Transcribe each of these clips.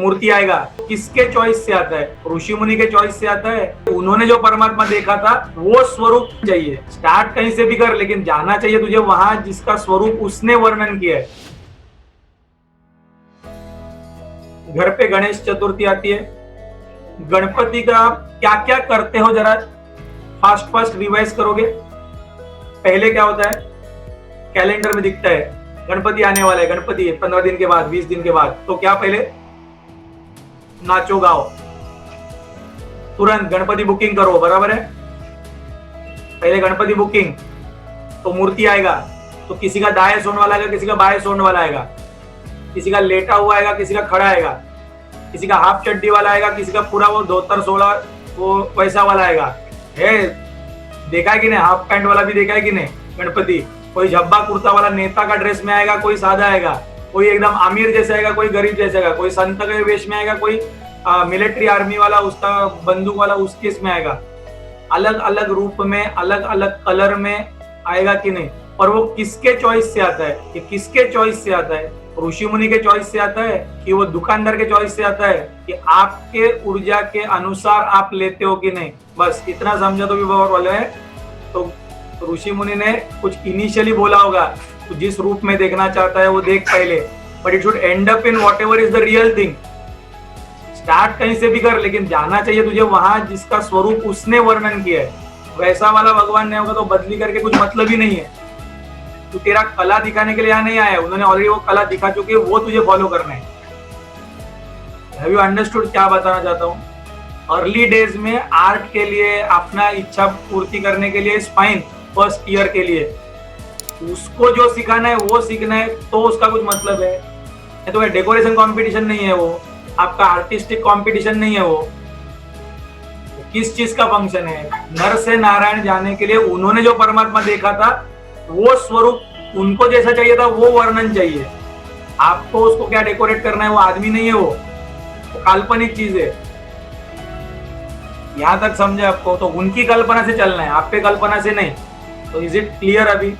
मूर्ति आएगा किसके चॉइस से आता है? ऋषि मुनि के चॉइस से आता है। उन्होंने जो परमात्मा देखा था वो स्वरूप चाहिए। स्टार्ट कहीं से भी कर, लेकिन जाना चाहिए तुझे वहां जिसका स्वरूप उसने वर्णन किया है। घर पे गणेश चतुर्थी आती है, गणपति का आप क्या क्या करते हो जरा फास्ट रिवाइज करोगे। पहले क्या होता है? कैलेंडर में दिखता है गणपति आने वाला है, गणपति है 15 दिन के बाद, 20 दिन के बाद, तो क्या पहले नाचो गाओ, तुरंत गणपति बुकिंग करो, बराबर है? पहले गणपति बुकिंग, तो मूर्ति आएगा तो किसी का दाएं सोने वाला आएगा, किसी का बाएं सोने वाला आएगा, किसी का लेटा हुआ आएगा, किसी का खड़ा आएगा, किसी का हाफ चड्डी वाला आएगा, किसी का पूरा वो धोतर सोला वो वैसा वाला आएगा। है देखा है कि नहीं? हाफ पैंट वाला भी देखा है कि नहीं? गणपति कोई झब्बा कुर्ता वाला नेता का ड्रेस में आएगा, कोई सादा आएगा, कोई एकदम अमीर जैसे आएगा, कोई गरीब जैसे आएगा, कोई संत के वेश में आएगा, कोई मिलिट्री आर्मी वाला उसका बंदूक वाला उसके इसमें आएगा। अलग अलग रूप में, अलग अलग कलर में आएगा कि नहीं? और वो किसके चॉइस से आता है? ये किसके चॉइस से आता है? ऋषि मुनि के चॉइस से आता है कि वो दुकानदार के चॉइस से आता है कि आपके ऊर्जा के अनुसार आप लेते हो कि नहीं? बस इतना समझा तो भी बहुत वाले है। तो ऋषि मुनि ने कुछ इनिशियली बोला होगा, तो जिस रूप में देखना चाहता है वो देख पहले, but it should and up in what ever is the real thing. Start कहीं से भी कर, लेकिन जाना चाहिए तुझे वहां जिसका स्वरूप उसने वर्णन किया है। वैसा वाला भगवान नहीं होगा तो बदली करके कुछ मतलब ही नहीं है। तू तेरा कला दिखाने के लिए यहाँ नहीं आया, उन्होंने ऑलरेडी वो कला दिखा चुके, वो तुझे फॉलो करना है। हैव यू अंडरस्टूड क्या बताना चाहता हूँ? अर्ली डेज में आर्ट के लिए, अपना इच्छा पूर्ति करने के लिए फाइन, फर्स्ट ईयर के लिए उसको जो सिखाना है वो सीखना है, तो उसका कुछ मतलब है। तो डेकोरेशन कंपटीशन नहीं है वो, आपका आर्टिस्टिक कंपटीशन नहीं है वो। किस चीज का फंक्शन है? नर से नारायण जाने के लिए उन्होंने जो परमात्मा देखा था वो स्वरूप उनको जैसा चाहिए था वो वर्णन चाहिए। आपको उसको क्या डेकोरेट करना है? वो आदमी नहीं है, वो काल्पनिक चीज है। यहां तक समझे आपको? तो उनकी कल्पना से चलना है, आप पे कल्पना से नहीं। तो इज इट क्लियर? अभी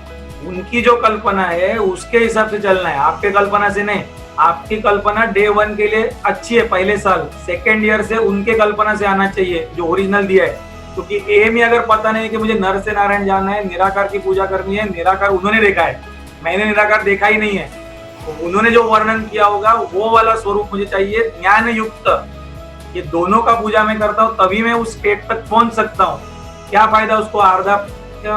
उनकी जो कल्पना है उसके हिसाब से चलना है, आप पे कल्पना से नहीं। आपकी कल्पना डे 1 के लिए अच्छी है, पहले साल, सेकेंड ईयर से उनके कल्पना से आना चाहिए जो ओरिजिनल दिया है। क्योंकि एम ही अगर पता नहीं है कि मुझे नर से नारायण जाना है, निराकार की पूजा करनी है, निराकार उन्होंने देखा है, मैंने निराकार देखा ही नहीं है, तो उन्होंने जो वर्णन किया होगा वो वाला स्वरूप मुझे चाहिए, ज्ञान युक्त। ये दोनों का पूजा मैं करता हूँ तभी मैं उस स्टेट तक पहुंच सकता हूँ। क्या फायदा उसको आधा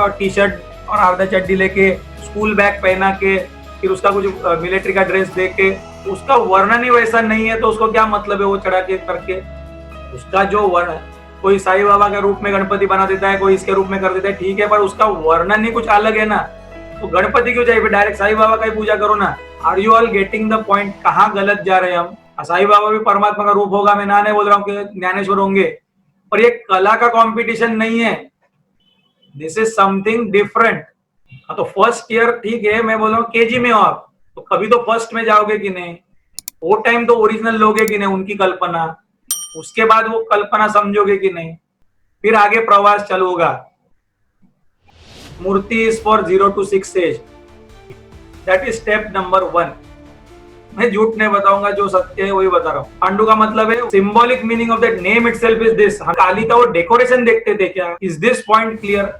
टी शर्ट और आधा चड्डी लेके, स्कूल बैग पहना के, फिर उसका कुछ मिलिट्री का ड्रेस दे के, उसका वर्णन ही वैसा नहीं है तो उसको क्या मतलब है वो चढ़ा के करके? उसका जो वर्ण, कोई साईं बाबा के रूप में गणपति बना देता है, कोई इसके रूप में कर देता है, ठीक है, पर उसका वर्णन ही कुछ अलग है ना। तो गणपति क्यों चाहिए? डायरेक्ट साईं बाबा का ही पूजा करो ना। Are you all getting the point? कहाँ गलत जा रहे हैं हम? साईं बाबा भी परमात्मा का रूप होगा, मैं ना नहीं बोल रहा हूँ कि ज्ञानेश्वर होंगे, पर ये कला का कंपटीशन नहीं है। This is something different. हाँ, तो फर्स्ट ईयर ठीक है, मैं बोल रहा हूँ केजी में हो आप, तो कभी तो फर्स्ट में जाओगे कि नहीं? वो टाइम तो ओरिजिनल लोगे कि नहीं उनकी कल्पना? उसके बाद वो कल्पना समझोगे कि नहीं? फिर आगे प्रवास चालू होगा। मूर्ति is for 0 to 6 age, that is step number 1। मैं झूठ नहीं बताऊंगा, जो सत्य है वही बता रहा हूँ। पांडु का मतलब है, symbolic meaning of that name itself is this. Kali का वो डेकोरेशन देखते थे क्या? Is this point clear?